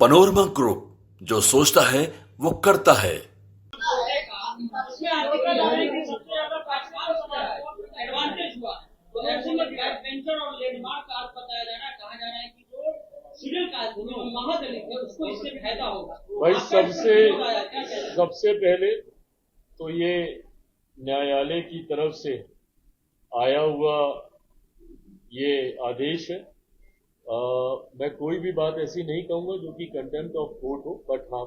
Panorama group, जो सोचता है वो करता है। इसमें आर्टिकल आ रहे हैं कि सबसे ज्यादा पाकिस्तान का एडवांटेज हुआ तो ऐसे में बैक वेंचर और लैंडमार्क का अर्थ बताया जा रहा है, कहा जा रहा है कि जो शेड्यूल कास्ट जो महादलित है उसको इससे फायदा होगा। भाई सबसे पहले तो ये न्यायालय की तरफ से आया हुआ ये आदेश है। मैं कोई भी बात ऐसी नहीं कहूंगा जो कि कंटेम्प्ट ऑफ कोर्ट हो, बट हाँ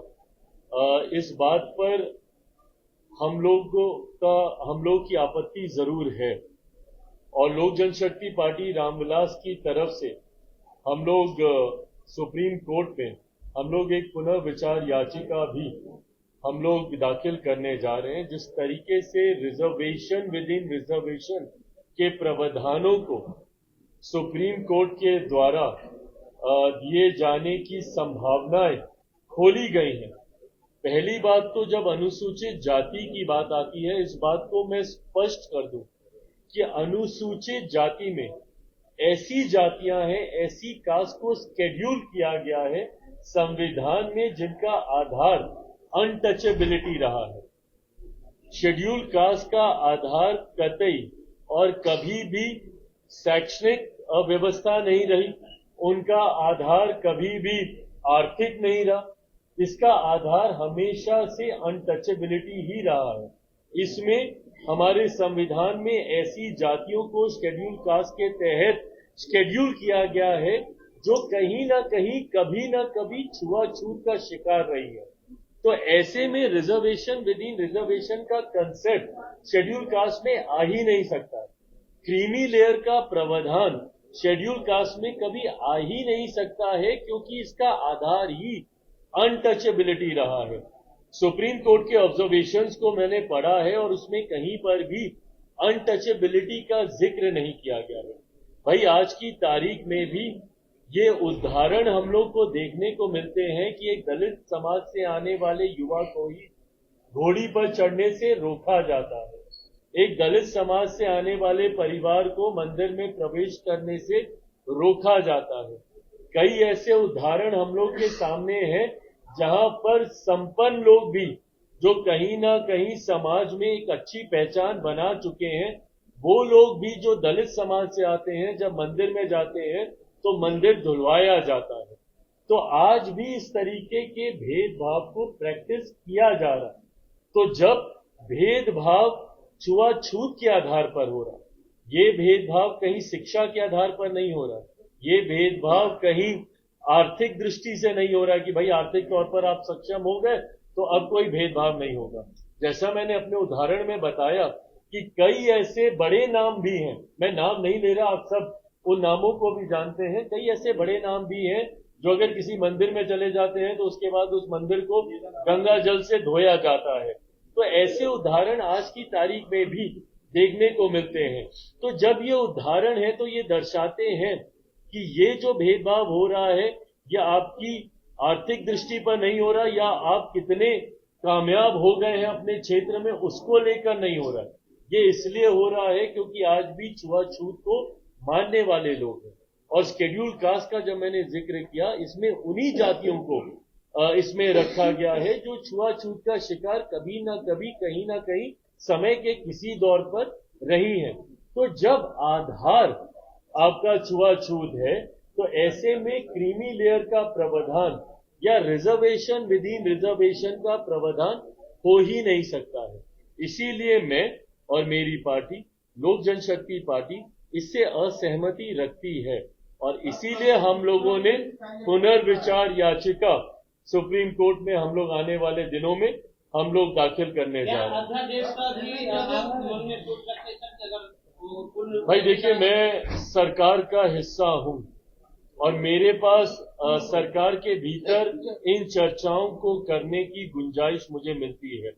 इस बात पर हम लोग की आपत्ति जरूर है और लोक जनशक्ति पार्टी रामविलास की तरफ से हम लोग सुप्रीम कोर्ट में हम लोग एक पुनर्विचार याचिका भी हम लोग दाखिल करने जा रहे हैं। जिस तरीके से रिजर्वेशन विद इन रिजर्वेशन के प्रावधानों को सुप्रीम कोर्ट के द्वारा दिए जाने की संभावनाएं खोली गई हैं। पहली बात तो जब अनुसूचित जाति की बात आती है, इस बात को मैं स्पष्ट कर दूं कि अनुसूचित जाति में ऐसी जातियां हैं, ऐसी कास्ट को शेड्यूल किया गया है संविधान में जिनका आधार अनटचेबिलिटी रहा है। शेड्यूल कास्ट का आधार कतई और कभी भी शैक्षणिक व्यवस्था नहीं रही, उनका आधार कभी भी आर्थिक नहीं रहा, इसका आधार हमेशा से अनटचेबिलिटी ही रहा है। इसमें हमारे संविधान में ऐसी जातियों को शेड्यूल कास्ट के तहत शेड्यूल किया गया है जो कहीं ना कहीं कभी ना कभी छुआछूत का शिकार रही है। तो ऐसे में रिजर्वेशन विद इन रिजर्वेशन का कंसेप्ट शेड्यूल कास्ट में आ ही नहीं सकता। क्रीमी लेयर का प्रावधान शेड्यूल कास्ट में कभी आ ही नहीं सकता है क्योंकि इसका आधार ही अनटचेबिलिटी रहा है। सुप्रीम कोर्ट के ऑब्जर्वेशंस को मैंने पढ़ा है और उसमें कहीं पर भी अनटचेबिलिटी का जिक्र नहीं किया गया है। भाई आज की तारीख में भी ये उदाहरण हम लोग को देखने को मिलते हैं कि एक दलित समाज से आने वाले युवा को ही घोड़ी पर चढ़ने से रोका जाता है। एक दलित समाज से आने वाले परिवार को मंदिर में प्रवेश करने से रोका जाता है। कई ऐसे उदाहरण हम लोग के सामने हैं जहां पर संपन्न लोग भी जो कहीं ना कहीं समाज में एक अच्छी पहचान बना चुके हैं, वो लोग भी जो दलित समाज से आते हैं, जब मंदिर में जाते हैं तो मंदिर धुलवाया जाता है। तो आज भी इस तरीके के भेदभाव को प्रैक्टिस किया जा रहा है। तो जब भेदभाव छुआछूत के आधार पर हो रहा है, ये भेदभाव कहीं शिक्षा के आधार पर नहीं हो रहा, ये भेदभाव कहीं आर्थिक दृष्टि से नहीं हो रहा कि भाई आर्थिक तौर पर आप सक्षम हो गए तो अब कोई भेदभाव नहीं होगा। जैसा मैंने अपने उदाहरण में बताया कि कई ऐसे बड़े नाम भी हैं, मैं नाम नहीं ले रहा, आप सब उन नामों को भी जानते हैं। कई ऐसे बड़े नाम भी हैं जो अगर किसी मंदिर में चले जाते हैं तो उसके बाद उस मंदिर को गंगा जल से धोया जाता है। तो ऐसे उदाहरण आज की तारीख में भी देखने को मिलते हैं। तो जब ये उदाहरण है तो ये दर्शाते हैं कि ये जो भेदभाव हो रहा है ये आपकी आर्थिक दृष्टि पर नहीं हो रहा या आप कितने कामयाब हो गए हैं अपने क्षेत्र में उसको लेकर नहीं हो रहा है। ये इसलिए हो रहा है क्योंकि आज भी छुआछूत को मानने वाले लोग हैं। और शेड्यूल कास्ट का जब मैंने जिक्र किया, इसमें उन्हीं जातियों को इसमें रखा गया है जो छुआछूत का शिकार कभी ना कभी कहीं ना कहीं समय के किसी दौर पर रही है। तो जब आधार आपका छुआछूत है तो ऐसे में क्रीमी लेयर का प्रावधान या रिजर्वेशन विद इन रिजर्वेशन का प्रावधान हो ही नहीं सकता है। इसीलिए मैं और मेरी पार्टी लोक जनशक्ति पार्टी इससे असहमति रखती है और इसीलिए हम लोगों ने पुनर्विचार याचिका सुप्रीम कोर्ट में हम लोग आने वाले दिनों में हम लोग दाखिल करने जा रहे हैं। भाई देखिए, मैं सरकार का हिस्सा हूं और मेरे पास सरकार के भीतर इन चर्चाओं को करने की गुंजाइश मुझे मिलती है।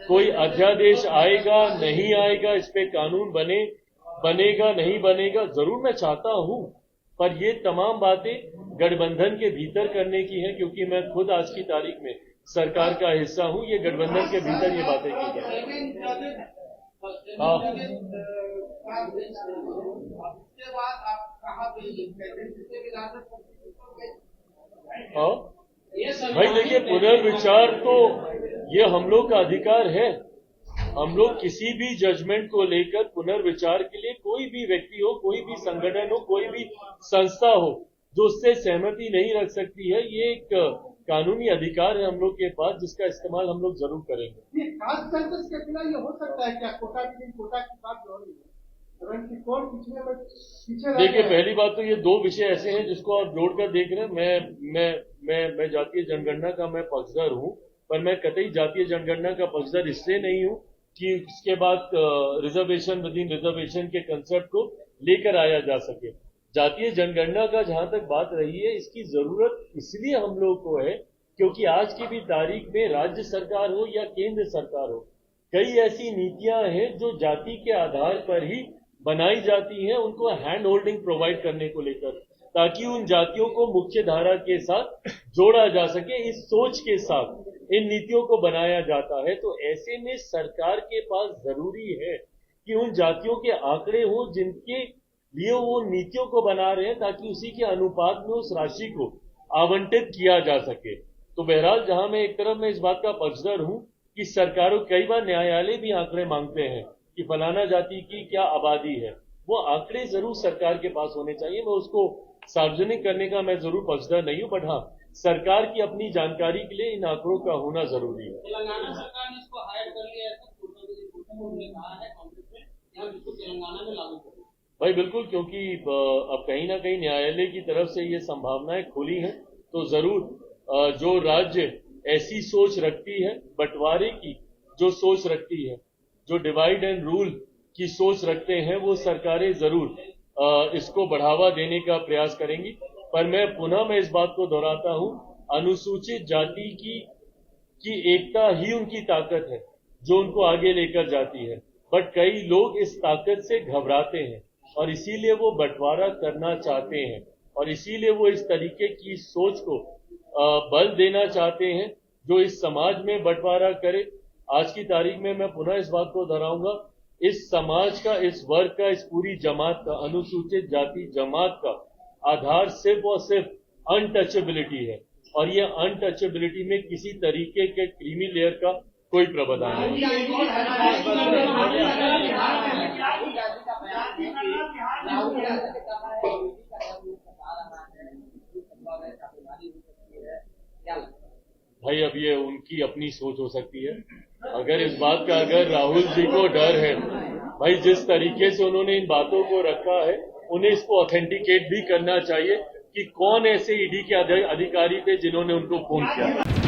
कोई अध्यादेश आएगा नहीं आएगा, इस पे कानून बनेगा नहीं बनेगा, जरूर मैं चाहता हूं, पर ये तमाम बातें गठबंधन के भीतर करने की है क्योंकि मैं खुद आज की तारीख में सरकार का हिस्सा हूं। ये गठबंधन के भीतर ये बातें की जाए। हाँ, भाई देखिए, पुनर्विचार तो ये हम लोग का अधिकार है। हम लोग किसी भी जजमेंट को लेकर पुनर्विचार के लिए, कोई भी व्यक्ति हो, कोई भी संगठन हो, कोई भी संस्था हो जो उससे सहमति नहीं रख सकती है, ये एक कानूनी अधिकार है हम लोग के पास, जिसका इस्तेमाल हम लोग जरूर करेंगे। ये कास्ट सेंसस के बिना ये हो सकता है क्या? कोटा की बात जो हो रही है, कौन पीछे देखिए, पहली बात तो ये दो विषय ऐसे हैं जिसको आप जोड़कर देख रहे हैं। मैं जातीय जनगणना का मैं पक्षधर हूं, पर मैं कतई जातीय जनगणना का पक्षधर इसलिए नहीं हूं कि इसके बाद रिजर्वेशन विद इन रिजर्वेशन के कंसेप्ट को लेकर आया जा सके। जातीय जनगणना का जहां तक बात रही है, इसकी जरूरत इसलिए हम लोग को है क्योंकि आज की भी तारीख में राज्य सरकार हो या केंद्र सरकार हो, कई ऐसी नीतियां हैं जो जाति के आधार पर ही बनाई जाती हैं, उनको हैंड होल्डिंग प्रोवाइड करने को लेकर, ताकि उन जातियों को मुख्य धारा के साथ जोड़ा जा सके। इस सोच के साथ इन नीतियों को बनाया जाता है। तो ऐसे में सरकार के पास जरूरी है कि उन जातियों के आंकड़े हों जिनके लिए वो नीतियों को बना रहे हैं, ताकि उसी के अनुपात में उस राशि को आवंटित किया जा सके। तो बहरहाल, जहां मैं एक तरफ मैं इस बात का पक्षधर हूं कि सरकारों, कई बार न्यायालय भी आंकड़े मांगते हैं कि फलाना जाति की क्या आबादी है, वो आंकड़े जरूर सरकार के पास होने चाहिए। मैं उसको सार्वजनिक करने का मैं जरूर पक्षधर नहीं हूं, बट हाँ, सरकार की अपनी जानकारी के लिए इन आंकड़ों का होना जरूरी है। तेलंगाना सरकार ने इसको हायर कर लिया है, उन्होंने कहा है कांग्रेस में, यहाँ जिसको तेलंगाना में लागू करें। भाई बिल्कुल, क्योंकि अब कहीं ना कहीं न्यायालय की तरफ से ये संभावनाएं खुली हैं, तो जरूर जो राज्य ऐसी सोच रखती है, बंटवारे की जो सोच रखती है, जो डिवाइड एंड रूल की सोच रखते हैं, वो सरकारें जरूर इसको बढ़ावा देने का प्रयास करेंगी। पर मैं इस बात को दोहराता हूं, अनुसूचित जाति की एकता ही उनकी ताकत है जो उनको आगे लेकर जाती है। बट कई लोग इस ताकत से घबराते हैं और इसीलिए वो बंटवारा करना चाहते हैं, और इसीलिए वो इस तरीके की सोच को बल देना चाहते हैं जो इस समाज में बंटवारा करे। आज की तारीख में मैं पुनः इस बात को दोहराऊंगा, इस समाज का, इस वर्ग का, इस पूरी जमात का, अनुसूचित जाति जमात का आधार सिर्फ और सिर्फ अनटचेबिलिटी है, और ये अनटचेबिलिटी में किसी तरीके के क्रीमी लेयर का कोई प्रावधान नहीं। भाई अब ये उनकी अपनी सोच हो सकती है। अगर इस बात का, अगर राहुल जी को डर है, भाई जिस तरीके से उन्होंने इन बातों को रखा है, उन्हें इसको ऑथेंटिकेट भी करना चाहिए कि कौन ऐसे ईडी के अधिकारी थे जिन्होंने उनको फोन किया।